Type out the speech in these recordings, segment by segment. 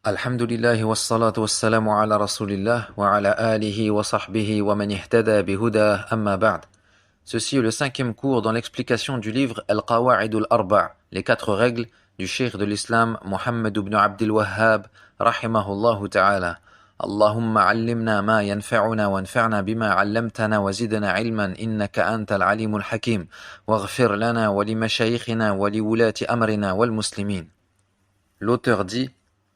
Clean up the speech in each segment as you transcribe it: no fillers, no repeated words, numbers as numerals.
Alhamdulillah wassalatu wassalamu ala rasulillah wa ala alihi wa sahbihi wa man ihtada bihuda amma ba'd. Ceci est le 5e cours dans l'explication du livre Al-Qawa'id al-Arba', les 4 règles du cheikh de l'islam Muhammad ibn Abdul Wahhab rahimahullahu ta'ala. Allahumma allimna ma yanfa'una wanfa'na bima 'allamtana wa zidna 'ilman innaka antal alimul hakim waghfir lana wa li mashayikhina wa li wulati amrina wal muslimin. L'auteur dit: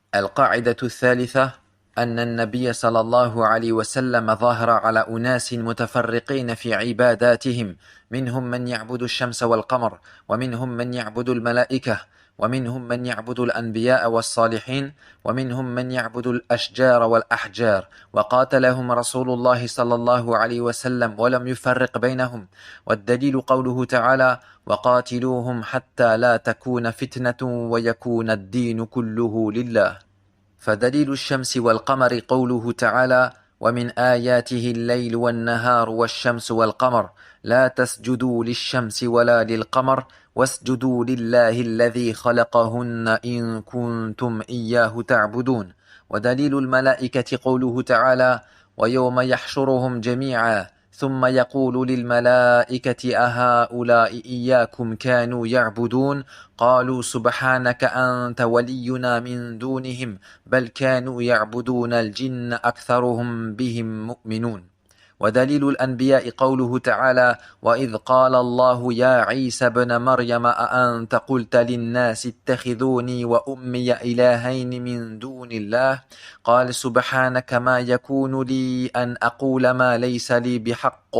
القاعدة الثالثة أن النبي صلى الله عليه وسلم ظاهر على أناس متفرقين في عباداتهم، منهم من يعبد الشمس والقمر، ومنهم من يعبد الملائكة، ومنهم من يعبد الأنبياء والصالحين، ومنهم من يعبد الأشجار والأحجار، وقاتلهم رسول الله صلى الله عليه وسلم ولم يفرق بينهم، والدليل قوله تعالى: وقاتلوهم حتى لا تكون فتنة ويكون الدين كله لله. فدليل الشمس والقمر قوله تعالى: ومن آياته الليل والنهار والشمس والقمر لا تسجدوا للشمس ولا للقمر واسجدوا لله الذي خلقهن إن كنتم إياه تعبدون. ودليل الملائكة قوله تعالى: ويوم يحشرهم جميعا ثم يقول للملائكة أهؤلاء إياكم كانوا يعبدون قالوا سبحانك أنت ولينا من دونهم بل كانوا يعبدون الجن أكثرهم بهم مؤمنون. ودليل الأنبياء قوله تعالى: وإذ قال الله يا عيسى ابن مريم أأنت قلت للناس اتخذوني وأمي إلهين من دون الله قال سبحانك ما يكون لي أن أقول ما ليس لي بحق.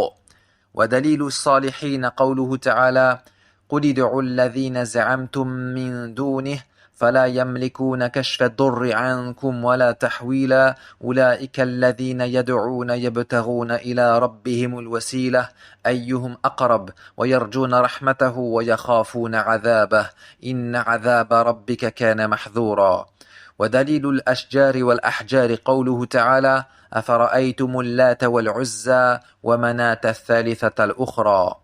ودليل الصالحين قوله تعالى: قل ادعوا الذين زعمتم من دونه فلا يملكون كشف الضر عنكم ولا تحويلا أولئك الذين يدعون يبتغون إلى ربهم الوسيلة أيهم أقرب ويرجون رحمته ويخافون عذابه إن عذاب ربك كان محذورا. ودليل الأشجار والأحجار قوله تعالى: أفرأيتم اللات والعزى ومناة الثالثة الأخرى.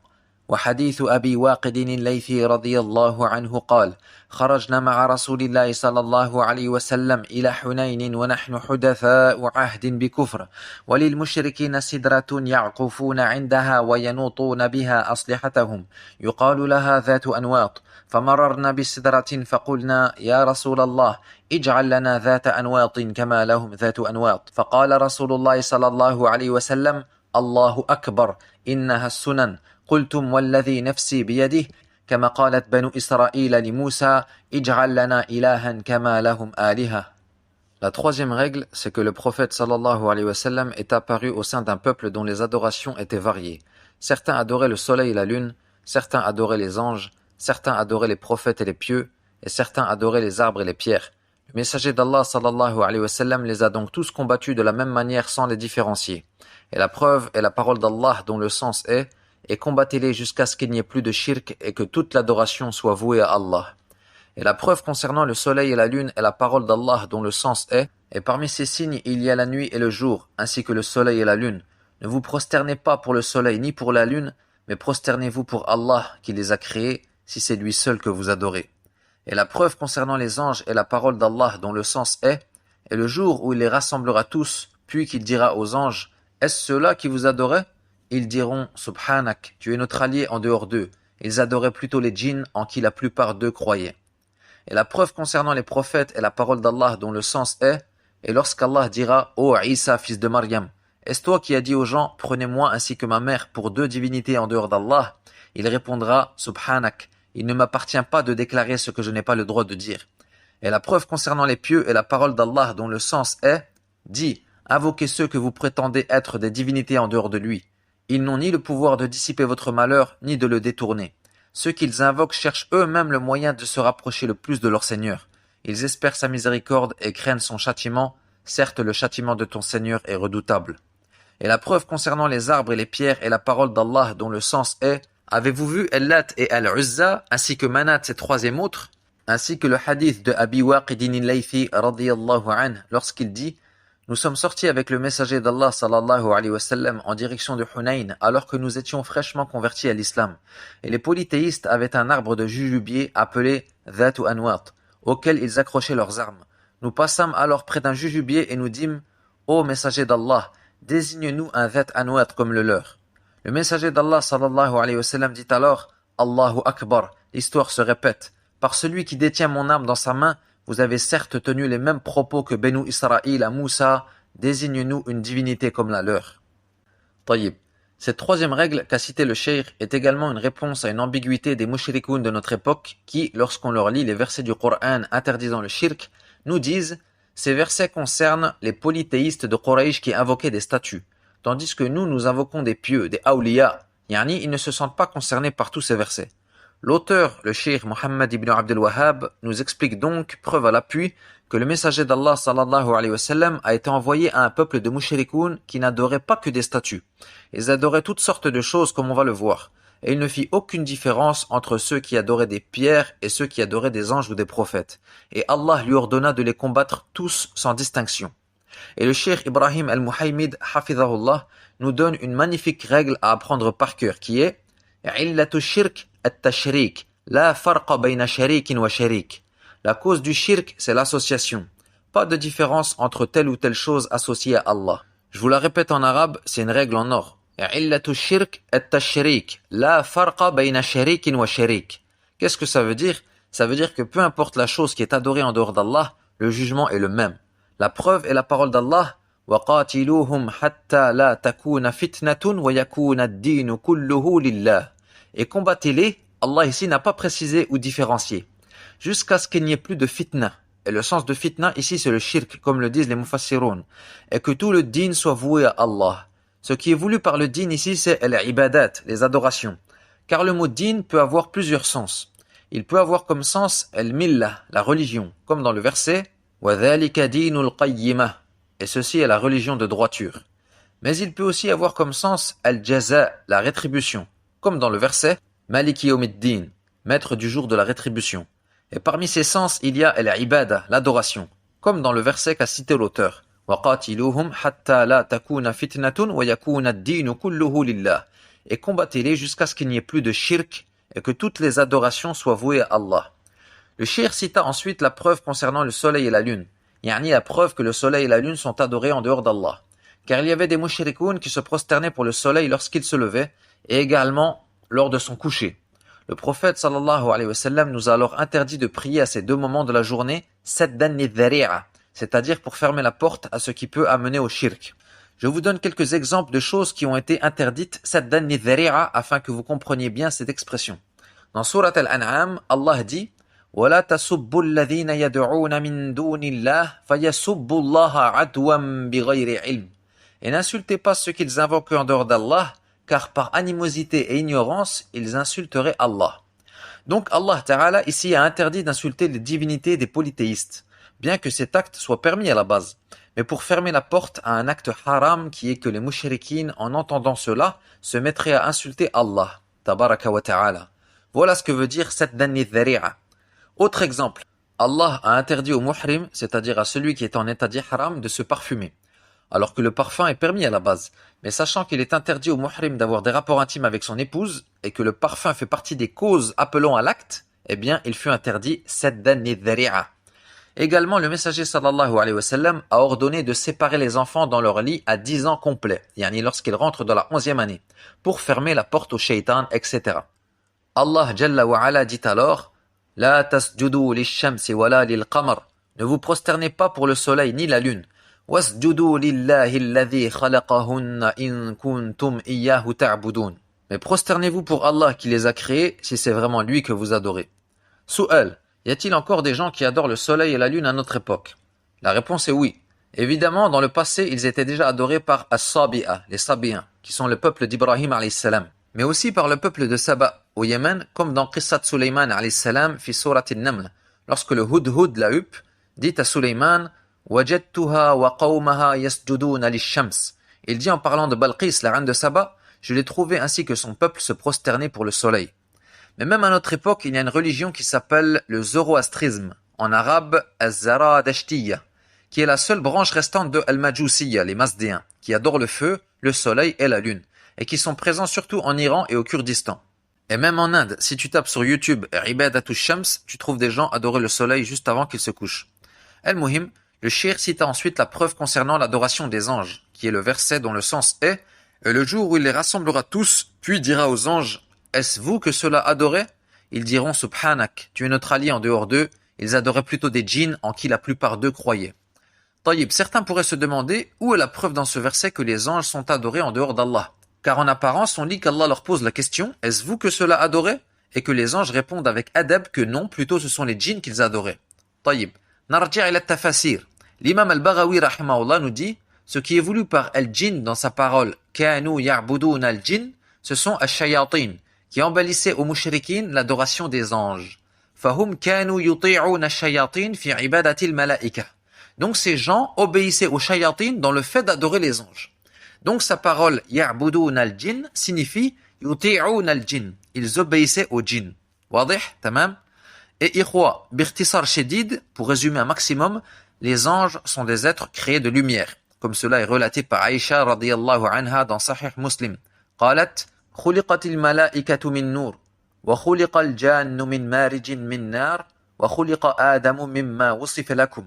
وحديث أبي واقد الليثي رضي الله عنه قال: خرجنا مع رسول الله صلى الله عليه وسلم إلى حنين ونحن حدثاء عهد بكفر، وللمشركين سدرة يعقفون عندها وينوطون بها أصلحتهم يقال لها ذات أنواط، فمررنا بسدرة فقلنا: يا رسول الله اجعل لنا ذات أنواط كما لهم ذات أنواط. فقال رسول الله صلى الله عليه وسلم: الله أكبر إنها السنن. قلتم والذي نفسي بيده كما قالت بنو إسرائيل لموسى اجعل لنا إلها كما لهم آلهة. La 3e règle, c'est que le prophète sallallahu alayhi wa sallam est apparu au sein d'un peuple dont les adorations étaient variées. Certains adoraient le soleil et la lune, certains adoraient les anges, certains adoraient les prophètes et les pieux, et certains adoraient les arbres et les pierres. Le messager d'Allah sallallahu alayhi wa sallam les a donc tous combattus de la même manière sans les différencier. Et la preuve est la parole d'Allah dont le sens est: et combattez-les jusqu'à ce qu'il n'y ait plus de shirk et que toute l'adoration soit vouée à Allah. Et la preuve concernant le soleil et la lune est la parole d'Allah dont le sens est: et parmi ces signes il y a la nuit et le jour, ainsi que le soleil et la lune. Ne vous prosternez pas pour le soleil ni pour la lune, mais prosternez-vous pour Allah qui les a créés, si c'est lui seul que vous adorez. Et la preuve concernant les anges est la parole d'Allah dont le sens est: et le jour où il les rassemblera tous, puis qu'il dira aux anges: est-ce ceux-là qui vous adoraient? Ils diront: Subhanak, tu es notre allié en dehors d'eux. Ils adoraient plutôt les djinns en qui la plupart d'eux croyaient. Et la preuve concernant les prophètes est la parole d'Allah dont le sens est: et lorsqu'Allah dira: ô Isa, fils de Maryam, est-ce toi qui as dit aux gens: prenez-moi ainsi que ma mère pour 2 divinités en dehors d'Allah? Il répondra: Subhanak, il ne m'appartient pas de déclarer ce que je n'ai pas le droit de dire. Et la preuve concernant les pieux est la parole d'Allah dont le sens est: dis, invoquez ceux que vous prétendez être des divinités en dehors de lui. Ils n'ont ni le pouvoir de dissiper votre malheur, ni de le détourner. Ceux qu'ils invoquent cherchent eux-mêmes le moyen de se rapprocher le plus de leur Seigneur. Ils espèrent sa miséricorde et craignent son châtiment. Certes, le châtiment de ton Seigneur est redoutable. Et la preuve concernant les arbres et les pierres est la parole d'Allah dont le sens est: avez-vous vu Al-Lat et Al-Uzza, ainsi que Manat, ces 3e autres, ainsi que le hadith de Abi Waqidin al-Laythi radiyallahu anhu lorsqu'il dit: nous sommes sortis avec le messager d'Allah sallallahu alayhi wa sallam en direction de Hunayn alors que nous étions fraîchement convertis à l'islam. Et les polythéistes avaient un arbre de jujubier appelé Dhatu Anwat, auquel ils accrochaient leurs armes. Nous passâmes alors près d'un jujubier et nous dîmes, ô messager d'Allah, désigne-nous un Dhat Anwat comme le leur. Le messager d'Allah sallallahu alayhi wa sallam dit alors, Allahu Akbar, l'histoire se répète. Par celui qui détient mon âme dans sa main, vous avez certes tenu les mêmes propos que Benu Israël à Moussa, désigne-nous une divinité comme la leur. Tayyib. Cette troisième règle qu'a citée le cheikh est également une réponse à une ambiguïté des mushrikoun de notre époque qui, lorsqu'on leur lit les versets du Coran interdisant le shirk, nous disent « Ces versets concernent les polythéistes de Quraysh qui invoquaient des statues, tandis que nous invoquons des pieux, des awliya, yani ils ne se sentent pas concernés par tous ces versets. » L'auteur, le cheikh Muhammad ibn Abdul Wahhab, nous explique donc, preuve à l'appui, que le messager d'Allah sallallahu alayhi wa sallam a été envoyé à un peuple de mushrikoun qui n'adorait pas que des statues. Ils adoraient toutes sortes de choses comme on va le voir. Et il ne fit aucune différence entre ceux qui adoraient des pierres et ceux qui adoraient des anges ou des prophètes. Et Allah lui ordonna de les combattre tous sans distinction. Et le cheikh Ibrahim al-Muhaymid, hafidhahullah, nous donne une magnifique règle à apprendre par cœur qui est « Illatu shirk at-tashrik, la farqa bayna sharikin wa sharik ». La cause du shirk, c'est l'association. Pas de différence entre telle ou telle chose associée à Allah. Je vous la répète en arabe, c'est une règle en or. Illatu shirk at-tashrik, la farqa bayna sharikin wa sharik. Qu'est-ce que ça veut dire? Ça veut dire que peu importe la chose qui est adorée en dehors d'Allah, le jugement est le même. La preuve est la parole d'Allah. وَقَاتِلُوهُمْ حَتَّى لَا تَكُونَ فِتْنَةٌ وَيَكُونَ الدِّينُ كُلُّهُ لِلَّهِ. Et combattez-les, Allah ici n'a pas précisé ou différencié. Jusqu'à ce qu'il n'y ait plus de fitna. Et le sens de fitna ici c'est le shirk, comme le disent les mufassiroun. Et que tout le din soit voué à Allah. Ce qui est voulu par le din ici c'est l'ibadat, les adorations. Car le mot din peut avoir plusieurs sens. Il peut avoir comme sens al-millah, la religion, comme dans le verset وَذَلِكَ دِينُ الْقَيِّمَةِ. Et ceci est la religion de droiture. Mais il peut aussi avoir comme sens al-jaza, la rétribution, comme dans le verset Maliki yawmiddin, maître du jour de la rétribution. Et parmi ces sens, il y a al-ibada, l'adoration, comme dans le verset qu'a cité l'auteur. وَقَاتِلُوهُمْ حَتَّى لَا تَكُونَ فِتْنَةٌ وَيَكُونَ الدِّينُ كُلُّهُ لِلَّهِ. Et combattez-les jusqu'à ce qu'il n'y ait plus de shirk et que toutes les adorations soient vouées à Allah. Le cheikh cita ensuite la preuve concernant le soleil et la lune, yani la preuve que le soleil et la lune sont adorés en dehors d'Allah. Car il y avait des mushrikoun qui se prosternaient pour le soleil lorsqu'il se levait et également lors de son coucher. Le prophète sallallahu alayhi wa sallam nous a alors interdit de prier à ces deux moments de la journée, saddan lidhari'a, c'est-à-dire pour fermer la porte à ce qui peut amener au shirk. Je vous donne quelques exemples de choses qui ont été interdites, saddan lidhari'a, afin que vous compreniez bien cette expression. Dans Surat Al-An'am, Allah dit وَلَا تَسُبُّوا الَّذِينَ يَدْعُونَ مِن دُونِ اللَّهِ فَيَسُبُّوا اللَّهَ عَدْوًا بِغَيْرِ عِلْمٍ. Et n'insultez pas ceux qu'ils invoquent en dehors d'Allah, car par animosité et ignorance, ils insulteraient Allah. Donc Allah Ta'ala ici a interdit d'insulter les divinités des polythéistes, bien que cet acte soit permis à la base, mais pour fermer la porte à un acte haram qui est que les mushrikines, en entendant cela, se mettraient à insulter Allah, Tabaraka wa Ta'ala. Voilà ce que veut dire saddan lidhari'a. Autre exemple, Allah a interdit au muhrim, c'est-à-dire à celui qui est en état d'ihram, de se parfumer. Alors que le parfum est permis à la base. Mais sachant qu'il est interdit au muhrim d'avoir des rapports intimes avec son épouse, et que le parfum fait partie des causes appelant à l'acte, eh bien, il fut interdit saddan lidhari'a. Également, le messager sallallahu alayhi wa sallam a ordonné de séparer les enfants dans leur lit à 10 ans complets, yani lorsqu'ils rentrent dans la 11e année, pour fermer la porte au shaitan, etc. Allah Jalla wa Ala dit alors La tasjudu lish-shamsi wala lil-qamar. Ne vous prosternez pas pour le soleil ni la lune. Wasjudu lillahi alladhi khalaqahunna in kuntum iyyahu ta'budun. Mais prosternez-vous pour Allah qui les a créés si c'est vraiment lui que vous adorez. Su'al. Y a-t-il encore des gens qui adorent le soleil et la lune à notre époque? La réponse est oui. Évidemment, dans le passé, ils étaient déjà adorés par As-Sabi'a, les Sabiens, qui sont le peuple d'Ibrahim alayhi salam, mais aussi par le peuple de Saba, au Yémen, comme dans Qissat Sulayman alayhi salam fi Surat An-Naml, lorsque le Hudhud, la huppe, dit à Sulayman Wajadtuha wa qawmaha yasjuduna lish-shams. Il dit en parlant de Balqis, la reine de Saba, je l'ai trouvé ainsi que son peuple se prosternait pour le soleil. Mais même à notre époque, il y a une religion qui s'appelle le zoroastrisme, en arabe az-Zaradashtiyya, qui est la seule branche restante de al-Majusiyya, les Mazdéens, qui adorent le feu, le soleil et la lune, et qui sont présents surtout en Iran et au Kurdistan. Et même en Inde, si tu tapes sur YouTube Ibadatu Shams, tu trouves des gens adorer le soleil juste avant qu'il se couche. Al-Muhim, le cheikh cita ensuite la preuve concernant l'adoration des anges, qui est le verset dont le sens est « Et le jour où il les rassemblera tous, puis dira aux anges « Est-ce vous que cela adorait ?» Ils diront « Subhanak, tu es notre allié en dehors d'eux. » Ils adoraient plutôt des djinns en qui la plupart d'eux croyaient. Taïb, certains pourraient se demander où est la preuve dans ce verset que les anges sont adorés en dehors d'Allah. Car en apparence, on lit qu'Allah leur pose la question « Est-ce vous que cela adorait ?» et que les anges répondent avec adab que non, plutôt ce sont les djinns qu'ils adoraient. Taïb, narji' ila tafasir. L'imam al-Baghawi rahimahullah nous dit ce qui est voulu par al-jinn dans sa parole « Kanu ya'budun al-jinn » ce sont ash-shayatin qui embellissaient aux mushrikines l'adoration des anges. Fahum kanu yuti'un ash-shayatin fi ibadati al-malaika. Donc ces gens obéissaient aux shayatin dans le fait d'adorer les anges. Donc sa parole ya'budun al-jinn signifie yuti'un al-jinn. Ils obéissaient aux djinns. Wadih, tamam. Et ikhwa, bikhtisar shadid, pour résumer un maximum, les anges sont des êtres créés de lumière, comme cela est relaté par Aïcha radiyallahu anha dans Sahih Muslim. قالت خلقت الملائكة من نور وخلق الجان من مارج من نار وخلق آدم مما وصف لكم.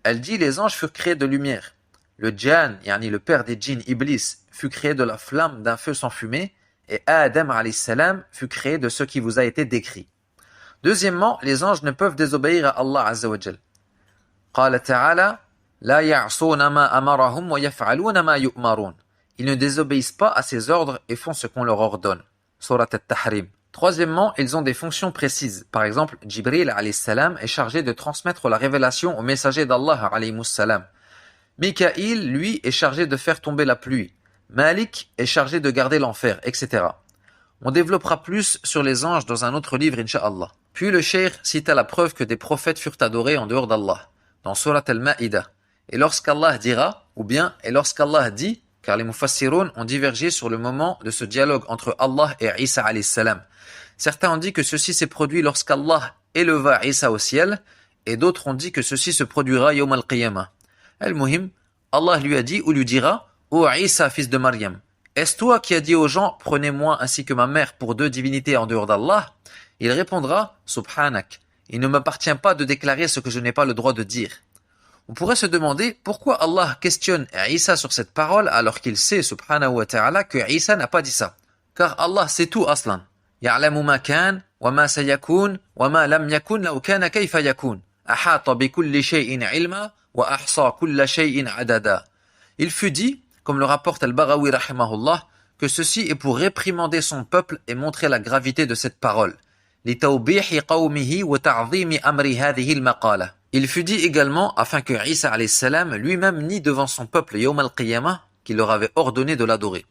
Elle dit les anges furent créés de lumière. Le djan, yani le père des djinns, Iblis, fut créé de la flamme d'un feu sans fumée, et Adam alayhi salam fut créé de ce qui vous a été décrit. Deuxièmement, les anges ne peuvent désobéir à Allah azza wa jal. قال تعالى لا يعصون ما أمرهم ويفعلون ما يؤمرون. Ils ne désobéissent pas à ses ordres et font ce qu'on leur ordonne. Surat al-Tahrim. Troisièmement, ils ont des fonctions précises. Par exemple, Jibril alayhi salam est chargé de transmettre la révélation au messager d'Allah alayhi salam. Mikaïl, lui, est chargé de faire tomber la pluie. Malik est chargé de garder l'enfer, etc. On développera plus sur les anges dans un autre livre, incha'Allah. Puis le cheikh cita la preuve que des prophètes furent adorés en dehors d'Allah, dans Surat al-Ma'idah. Et lorsqu'Allah dira, ou bien, et lorsqu'Allah dit, car les mufassiroun ont divergé sur le moment de ce dialogue entre Allah et Isa alayhi salam. Certains ont dit que ceci s'est produit lorsqu'Allah éleva Isa au ciel, et d'autres ont dit que ceci se produira yawm al-qiyamah. Al-Muhim, Allah lui a dit ou lui dira, ô Isa, fils de Maryam, est-ce toi qui as dit aux gens, prenez-moi ainsi que ma mère pour deux divinités en dehors d'Allah? Il répondra, Subhanak, il ne m'appartient pas de déclarer ce que je n'ai pas le droit de dire. On pourrait se demander pourquoi Allah questionne Isa sur cette parole alors qu'il sait, subhanahu wa ta'ala, que Isa n'a pas dit ça. Car Allah sait tout aslan. Ya'lamu ma kan, wa ma sayakun, wa ma lam yakun law kana kayfa yakun. Ahata bi kulli shay'in ilma, wa ahsa kulla shay'in adada. Il fut dit, comme le rapporte al-Baghawi rahimahullah, que ceci est pour réprimander son peuple et montrer la gravité de cette parole. لِتَوْبِيحِ قَوْمِهِ وَتَعْظِيمِ أَمْرِ هَذِهِ الْمَقَالَةِ. Il fut dit également afin que Isa alayhi salam lui-même nie devant son peuple Yawm al-Qiyamah qu'il leur avait ordonné de l'adorer.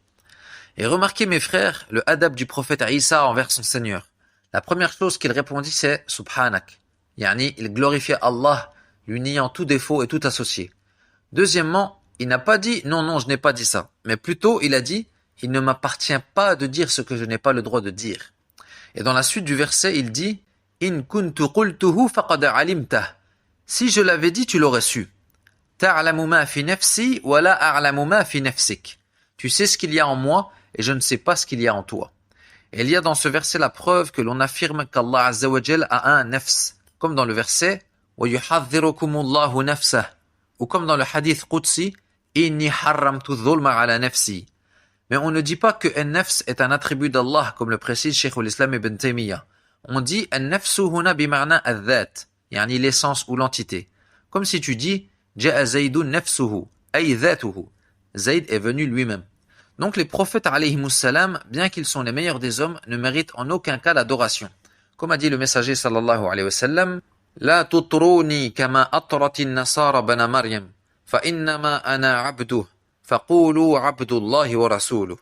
Et remarquez mes frères le adab du prophète Isa envers son Seigneur. La première chose qu'il répondit c'est Subhanak. Yani il glorifiait Allah, lui niant tout défaut et tout associé. Deuxièmement, il n'a pas dit non, je n'ai pas dit ça. Mais plutôt il a dit il ne m'appartient pas de dire ce que je n'ai pas le droit de dire. Et dans la suite du verset il dit In kuntu qultuhu faqad alimtah. Si je l'avais dit, tu l'aurais su. Ta'lamu ma fi nafsi wa la a'lamu ma fi nafsik. Tu sais ce qu'il y a en moi et je ne sais pas ce qu'il y a en toi. Et il y a dans ce verset la preuve que l'on affirme qu'Allah Azza wa Jal a un nafs, comme dans le verset wa yuhadhdhirukumullahu nafsah, ou comme dans le hadith qudsi inni harramtu dhulma ala nafsi. Mais on ne dit pas que an-nafs est un attribut d'Allah comme le précise Cheikh al-Islam ibn Taymiyyah. On dit an-nafsu huna bima'na al-dhat. Yani l'essence ou l'entité. Comme si tu dis Ja'a Zaydun nafsuhu, ay dhatuhu. Zayd est venu lui-même. Donc les prophètes alayhimus salam, bien qu'ils sont les meilleurs des hommes, ne méritent en aucun cas l'adoration. Comme a dit le messager sallallahu alayhi wa sallam, La tutruni kama atratin nasara bana Maryam, fa innama ana abduh, faqulu abdullahi wa rasuluh.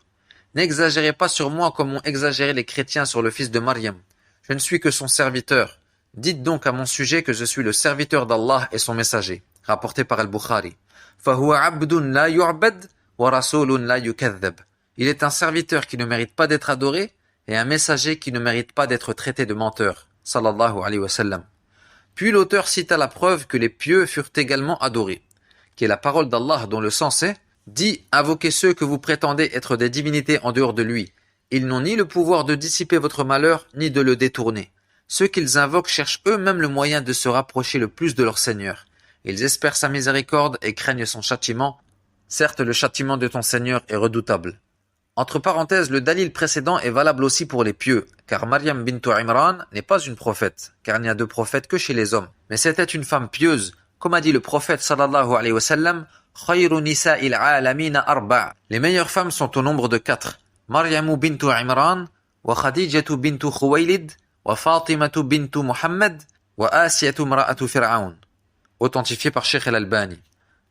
N'exagérez pas sur moi comme ont exagéré les chrétiens sur le fils de Maryam. Je ne suis que son serviteur. Dites donc à mon sujet que je suis le serviteur d'Allah et son messager. Rapporté par Al-Bukhari. فَهُوَ عَبْدٌ لَا يُعْبَدْ وَرَسُولٌ لَا يُكَذَّبْ. Il est un serviteur qui ne mérite pas d'être adoré et un messager qui ne mérite pas d'être traité de menteur. Sallallahu alayhi wa sallam. Puis l'auteur cita la preuve que les pieux furent également adorés, qui est la parole d'Allah dont le sens est « Dis, invoquez ceux que vous prétendez être des divinités en dehors de lui. Ils n'ont ni le pouvoir de dissiper votre malheur, ni de le détourner. Ceux qu'ils invoquent cherchent eux-mêmes le moyen de se rapprocher le plus de leur Seigneur. Ils espèrent sa miséricorde et craignent son châtiment. Certes, le châtiment de ton Seigneur est redoutable. Entre parenthèses, le dalil précédent est valable aussi pour les pieux, car Maryam bintu Imran n'est pas une prophète, car il n'y a de prophète que chez les hommes. Mais c'était une femme pieuse, comme a dit le prophète sallallahu alayhi wa sallam, khayru nisa'il alamina arba'. Les meilleures femmes sont au nombre de 4. Maryamu bintu Imran, wa Khadijatu bintu Khuwaylid, wa Fatimatu bintu Muhammad, wa Asiyatu mra'atu Fir'aun. Authentifié par Cheikh Al-Albani.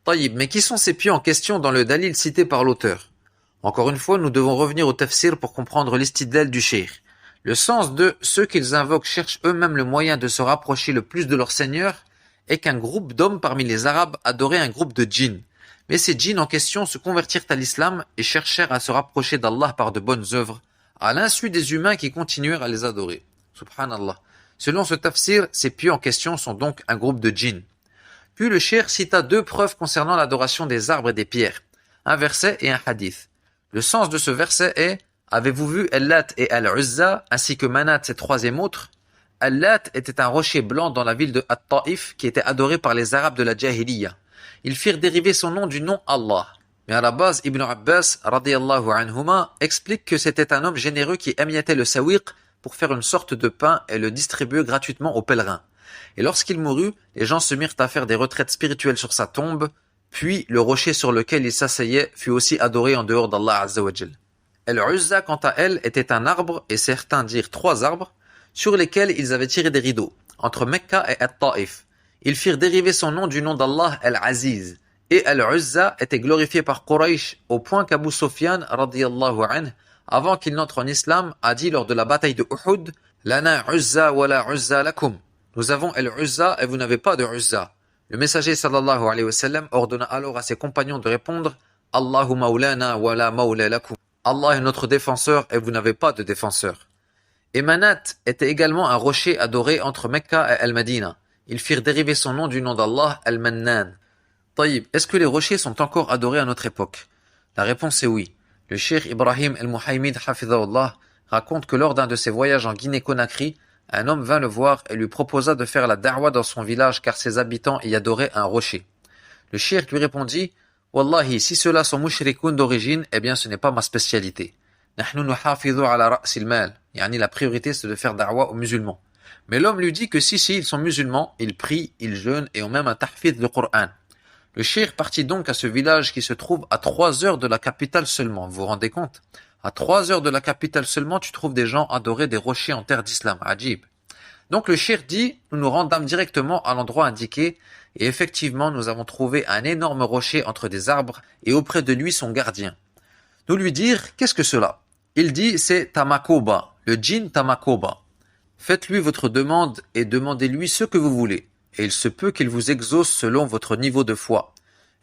Taïb, mais qui sont ces pieux en question dans le dalil cité par l'auteur? Encore une fois, nous devons revenir au tafsir pour comprendre l'istidlal du cheikh. Le sens de ceux qu'ils invoquent cherchent eux-mêmes le moyen de se rapprocher le plus de leur Seigneur est qu'un groupe d'hommes parmi les Arabes adorait un groupe de djinns. Mais ces djinns en question se convertirent à l'islam et cherchèrent à se rapprocher d'Allah par de bonnes œuvres, à l'insu des humains qui continuèrent à les adorer. Subhanallah. Selon ce tafsir, ces pieux en question sont donc un groupe de djinns. Puis le cheikh cita 2 preuves concernant l'adoration des arbres et des pierres, un verset et un hadith. Le sens de ce verset est « Avez-vous vu Al-Lat et Al-Uzza ainsi que Manat, ces 3e autres ?» Al-Lat était un rocher blanc dans la ville de At-Ta'if qui était adoré par les Arabes de la Jahiliya. Ils firent dériver son nom du nom Allah. Mais à la base, Ibn Abbas radiyallahu anhuma explique que c'était un homme généreux qui émiettait le sawiq pour faire une sorte de pain et le distribuer gratuitement aux pèlerins. Et lorsqu'il mourut, les gens se mirent à faire des retraites spirituelles sur sa tombe, puis le rocher sur lequel il s'asseyait fut aussi adoré en dehors d'Allah Azza wa Jal. Al-Uzza, quant à elle, était un arbre, et certains dirent 3 arbres, sur lesquels ils avaient tiré des rideaux, entre Mecca et At-Ta'if. Ils firent dériver son nom du nom d'Allah Al-Aziz, et Al-Uzza était glorifié par Quraysh au point qu'Abu Sufyan, radiyallahu anhu, avant qu'il n'entre en islam, a dit lors de la bataille de Uhud, « Lana Uzza wa la Uzza lakum » Nous avons Al-Uzza et vous n'avez pas de Uzza. Le messager sallallahu alayhi wa sallam ordonna alors à ses compagnons de répondre « Allahu maulana wa la maula lakum » Allah est notre défenseur et vous n'avez pas de défenseur. Et Manat était également un rocher adoré entre Mecca et Al-Madina. Ils firent dériver son nom du nom d'Allah, Al-Mannan. Taïb, est-ce que les rochers sont encore adorés à notre époque? La réponse est oui. Le cheikh Ibrahim al-Muhaymid hafidhahullah raconte que lors d'un de ses voyages en Guinée-Conakry, un homme vint le voir et lui proposa de faire la da'wa dans son village car ses habitants y adoraient un rocher. Le cheikh lui répondit « Wallahi, si ceux-là sont mushrikoun d'origine, eh bien ce n'est pas ma spécialité. Nahnu nuhafidhu ala ra'sil mal. Yani la priorité c'est de faire da'wa aux musulmans. » Mais l'homme lui dit que si ils sont musulmans, ils prient, ils jeûnent et ont même un tahfidh de Coran. Le cheikh partit donc à ce village qui se trouve à 3 heures de la capitale seulement. Vous vous rendez compte? À 3 heures de la capitale seulement, tu trouves des gens adorer des rochers en terre d'islam. Ajib. Donc le cheikh dit, nous nous rendâmes directement à l'endroit indiqué, et effectivement nous avons trouvé un énorme rocher entre des arbres, et auprès de lui son gardien. Nous lui dirent, qu'est-ce que cela? Il dit, c'est Tamakoba, le djinn Tamakoba. Faites-lui votre demande et demandez-lui ce que vous voulez, et il se peut qu'il vous exauce selon votre niveau de foi.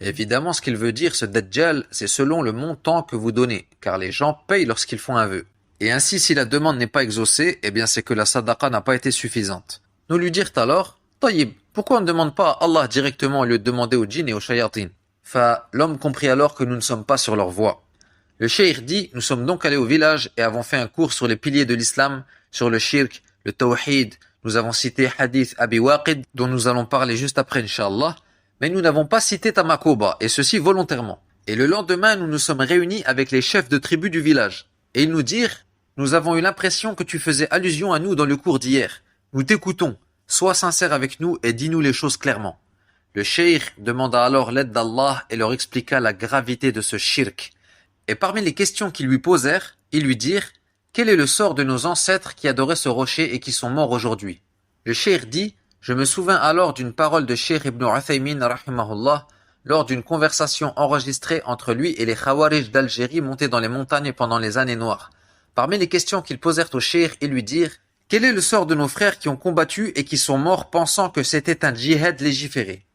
Évidemment, ce qu'il veut dire, ce Dajjal, c'est selon le montant que vous donnez, car les gens payent lorsqu'ils font un vœu. Et ainsi, si la demande n'est pas exaucée, eh bien c'est que la sadaqa n'a pas été suffisante. Nous lui dirent alors, Taïb, pourquoi on ne demande pas à Allah directement au lieu de demander aux djinns et aux shayatin? L'homme comprit alors que nous ne sommes pas sur leur voie. Le cheikh dit, nous sommes donc allés au village et avons fait un cours sur les piliers de l'islam, sur le shirk, le tawhid. Nous avons cité Hadith Abi Waqid, dont nous allons parler juste après, Inch'Allah. Mais nous n'avons pas cité Tamakoba, et ceci volontairement. Et le lendemain, nous nous sommes réunis avec les chefs de tribu du village. Et ils nous dirent, nous avons eu l'impression que tu faisais allusion à nous dans le cours d'hier. Nous t'écoutons. Sois sincère avec nous et dis-nous les choses clairement. Le cheikh demanda alors l'aide d'Allah et leur expliqua la gravité de ce shirk. Et parmi les questions qu'ils lui posèrent, ils lui dirent, quel est le sort de nos ancêtres qui adoraient ce rocher et qui sont morts aujourd'hui? Le cheikh dit, je me souviens alors d'une parole de Cheikh Ibn Uthaymin rahimahullah lors d'une conversation enregistrée entre lui et les Khawarij d'Algérie montés dans les montagnes pendant les années noires. Parmi les questions qu'ils posèrent au cheikh, ils lui dirent « Quel est le sort de nos frères qui ont combattu et qui sont morts pensant que c'était un djihad légiféré ?»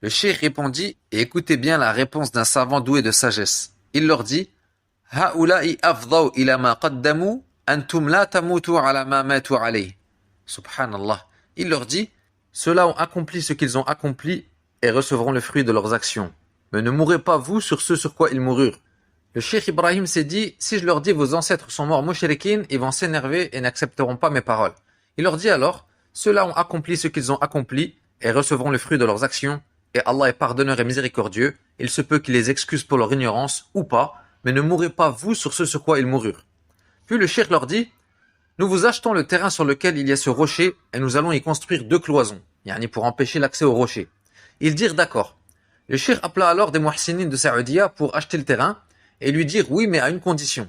Le cheikh répondit, et écoutez bien la réponse d'un savant doué de sagesse. Il leur dit « Ha'ula'i afdaw ila ma qaddamu, antum la tamutu ala ma matu alayh. » Subhanallah. Il leur dit « Ceux-là ont accompli ce qu'ils ont accompli et recevront le fruit de leurs actions. Mais ne mourrez pas vous sur ce sur quoi ils moururent. » Le cheikh Ibrahim s'est dit « Si je leur dis vos ancêtres sont morts mushrikin, ils vont s'énerver et n'accepteront pas mes paroles. » Il leur dit alors « Ceux-là ont accompli ce qu'ils ont accompli et recevront le fruit de leurs actions. et Allah est pardonneur et miséricordieux, il se peut qu'il les excuse pour leur ignorance ou pas, mais ne mourrez pas vous sur ce sur quoi ils moururent. Puis le cheikh leur dit, nous vous achetons le terrain sur lequel il y a ce rocher et nous allons y construire 2 cloisons, yani pour empêcher l'accès au rocher. Ils dirent d'accord. Le cheikh appela alors des muhsinin de Saoudia pour acheter le terrain et lui dire oui mais à une condition,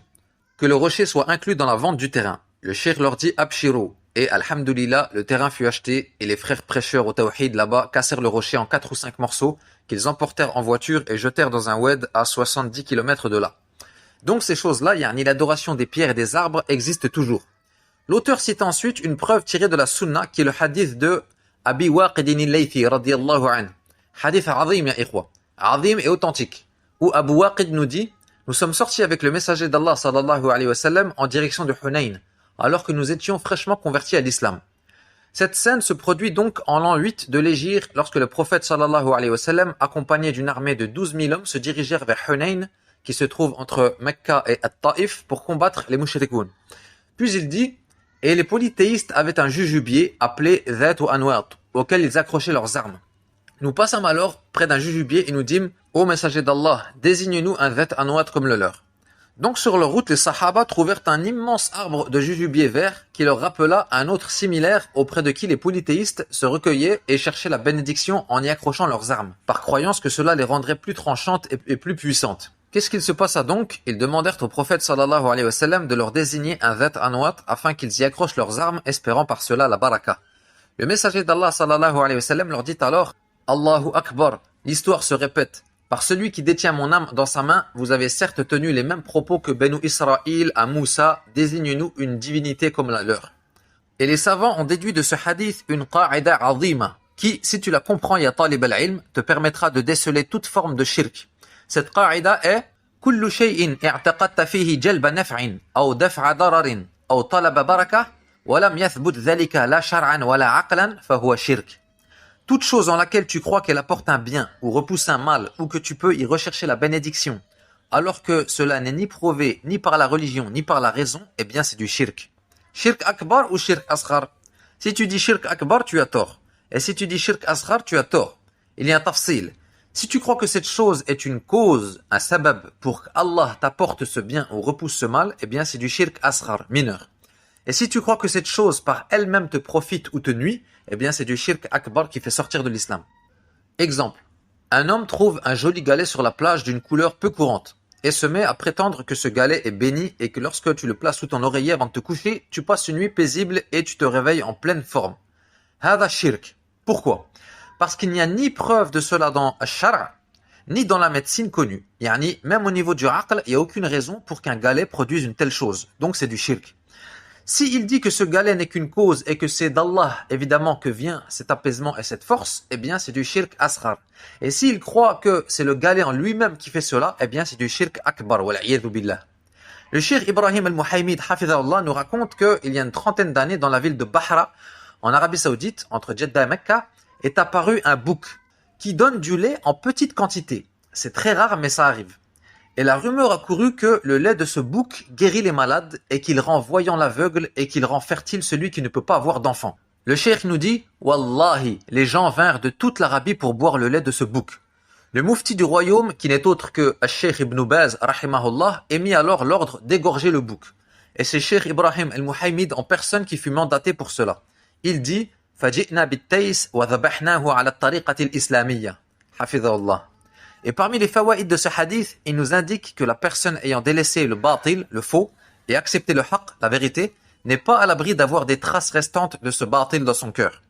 que le rocher soit inclus dans la vente du terrain. Le cheikh leur dit Abshiro et alhamdulillah le terrain fut acheté et les frères prêcheurs au tawhid là-bas cassèrent le rocher en 4 ou 5 morceaux qu'ils emportèrent en voiture et jetèrent dans un oued à 70 km de là. Donc ces choses-là, yani l'adoration des pierres et des arbres existent toujours. L'auteur cite ensuite une preuve tirée de la sunna qui est le hadith de Abi Waqidin al-Laythi radiyallahu anhu. Hadith azim ya ikhwa. Azim et authentique. Où Abu Waqid nous dit, nous sommes sortis avec le messager d'Allah sallallahu alayhi wa sallam en direction de Hunayn, alors que nous étions fraîchement convertis à l'islam. Cette scène se produit donc en l'an 8 de l'Hégire lorsque le prophète sallallahu alayhi wa sallam, accompagné d'une armée de 12 000 hommes, se dirigèrent vers Hunayn, qui se trouve entre Mecca et At-Taif, pour combattre les mushrikoun. Puis il dit, et les polythéistes avaient un jujubier appelé Dhat ou Anwat, auquel ils accrochaient leurs armes. Nous passâmes alors près d'un jujubier et nous dîmes, ô messager d'Allah, désigne-nous un Dhat Anwat comme le leur. Donc sur leur route, les Sahaba trouvèrent un immense arbre de jujubier vert qui leur rappela un autre similaire auprès de qui les polythéistes se recueillaient et cherchaient la bénédiction en y accrochant leurs armes, par croyance que cela les rendrait plus tranchantes et plus puissantes. Qu'est-ce qu'il se passa donc? Ils demandèrent au prophète sallallahu alayhi wa sallam de leur désigner un Dhat Anwat afin qu'ils y accrochent leurs armes, espérant par cela la baraka. Le messager d'Allah sallallahu alayhi wa sallam leur dit alors, Allahu Akbar, l'histoire se répète. Par celui qui détient mon âme dans sa main, vous avez certes tenu les mêmes propos que Benu Israël à Moussa, désigne-nous une divinité comme la leur. Et les savants ont déduit de ce hadith une qa'ida azima, qui, si tu la comprends ya talib al-ilm, te permettra de déceler toute forme de shirk. Cette qa'ida est كل شيء اعتقدت فيه جلب نفع أو دفع ضرر أو طلب بركة ولم يثبت ذلك لا شرعا ولا عقلا فهو شرك. Toute chose en laquelle tu crois qu'elle apporte un bien ou repousse un mal ou que tu peux y rechercher la bénédiction, alors que cela n'est ni prouvé ni par la religion ni par la raison, eh bien c'est du shirk. Shirk akbar ou shirk asghar? Si tu dis shirk akbar, tu as tort. Et si tu dis shirk asghar, tu as tort. Il y a un tafsil. Si tu crois que cette chose est une cause, un sabab, pour qu'Allah t'apporte ce bien ou repousse ce mal, eh bien c'est du shirk asghar, mineur. Et si tu crois que cette chose par elle-même te profite ou te nuit, eh bien c'est du shirk akbar qui fait sortir de l'islam. Exemple. Un homme trouve un joli galet sur la plage d'une couleur peu courante et se met à prétendre que ce galet est béni et que lorsque tu le places sous ton oreiller avant de te coucher, tu passes une nuit paisible et tu te réveilles en pleine forme. Hada shirk. Pourquoi? Parce qu'il n'y a ni preuve de cela dans Ash-Shar' ni dans la médecine connue. Yani, même au niveau du aql, il n'y a aucune raison pour qu'un galet produise une telle chose. Donc c'est du shirk. S'il dit que ce galet n'est qu'une cause et que c'est d'Allah, évidemment, que vient cet apaisement et cette force, eh bien, c'est du shirk asghar. Et s'il croit que c'est le galet en lui-même qui fait cela, eh bien, c'est du shirk akbar, wal'iyadhu billah. Le cheikh Ibrahim al-Muhaymid, hafidhahullah, nous raconte qu'il y a une trentaine d'années, dans la ville de Bahra, en Arabie Saoudite, entre Jeddah et Mecca, est apparu un bouc qui donne du lait en petite quantité. C'est très rare, mais ça arrive. Et la rumeur a couru que le lait de ce bouc guérit les malades et qu'il rend voyant l'aveugle et qu'il rend fertile celui qui ne peut pas avoir d'enfant. Le cheikh nous dit « Wallahi, les gens vinrent de toute l'Arabie pour boire le lait de ce bouc. » Le mufti du royaume, qui n'est autre que Cheikh Ibn Baz, rahimahullah, émit alors l'ordre d'égorger le bouc. Et c'est Cheikh Ibrahim al-Muhaymid en personne qui fut mandaté pour cela. Il dit « Faji'na bit-tays wa dhabahnahu ala at-tariqati al-islamiyya. » Hafidhahullah. Et parmi les fawaïd de ce hadith, il nous indique que la personne ayant délaissé le batil, le faux, et accepté le haqq, la vérité, n'est pas à l'abri d'avoir des traces restantes de ce batil dans son cœur.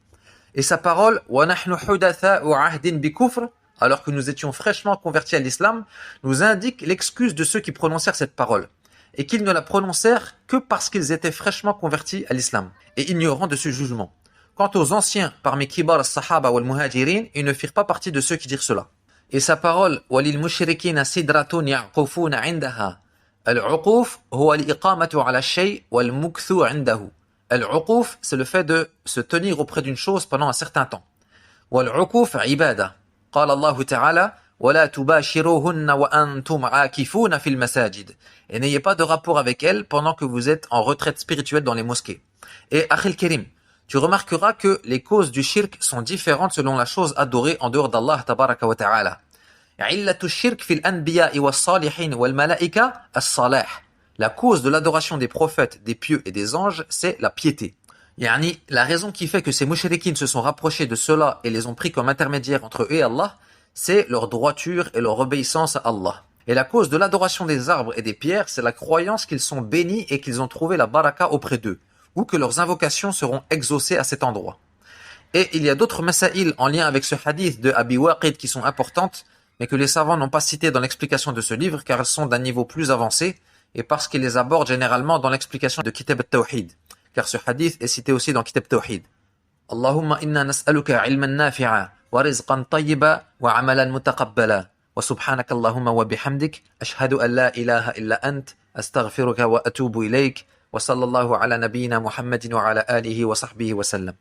Et sa parole, wa nahnu hudatha'u ahdin bi kufr, alors que nous étions fraîchement convertis à l'islam, nous indique l'excuse de ceux qui prononcèrent cette parole, et qu'ils ne la prononcèrent que parce qu'ils étaient fraîchement convertis à l'islam, et ignorants de ce jugement. Quant aux anciens, parmi kibar as-sahaba wal muhajirin, ils ne firent pas partie de ceux qui dirent cela. Et sa parole, walil mushrikina sidratun ya'qufuna 'indaha. Al-'uquf huwa al-iqamatu 'ala ash-shay' wal-mukthu 'indahu. Al-'uquf, c'est le fait de se tenir auprès d'une chose pendant un certain temps. Wal-'uquf 'ibada. Qala Allah ta'ala wa la tubashiruhunna wa antum 'akifuna fil masajid. Et n'ayez pas de rapport avec elles pendant que vous êtes en retraite spirituelle dans les mosquées. Et akhil karim, tu remarqueras que les causes du shirk sont différentes selon la chose adorée en dehors d'Allah tabaraka wa ta'ala. Illatu shirk fil anbiya'i was salihin wal malaika as-salah. La cause de l'adoration des prophètes, des pieux et des anges, c'est la piété. Yani, la raison qui fait que ces mushrikines se sont rapprochés de ceux-là et les ont pris comme intermédiaires entre eux et Allah, c'est leur droiture et leur obéissance à Allah. Et la cause de l'adoration des arbres et des pierres, c'est la croyance qu'ils sont bénis et qu'ils ont trouvé la baraka auprès d'eux, ou que leurs invocations seront exaucées à cet endroit. Et il y a d'autres masaïl en lien avec ce hadith de Abi Waqid qui sont importantes, mais que les savants n'ont pas citées dans l'explication de ce livre car elles sont d'un niveau plus avancé et parce qu'ils les abordent généralement dans l'explication de Kitab al-Tawhid. Car ce hadith est cité aussi dans Kitab al-Tawhid. Allahumma inna nas'aluka ilman nafi'a wa rizqan tayyiba wa amalan mutaqabbala wa subhanaka Allahumma wa bihamdik ashhadu an la ilaha illa ant astaghfiruka wa atubu ilayk wa sallallahu ala nabiyyina Muhammadin wa ala alihi wa sahbihi wa sallam.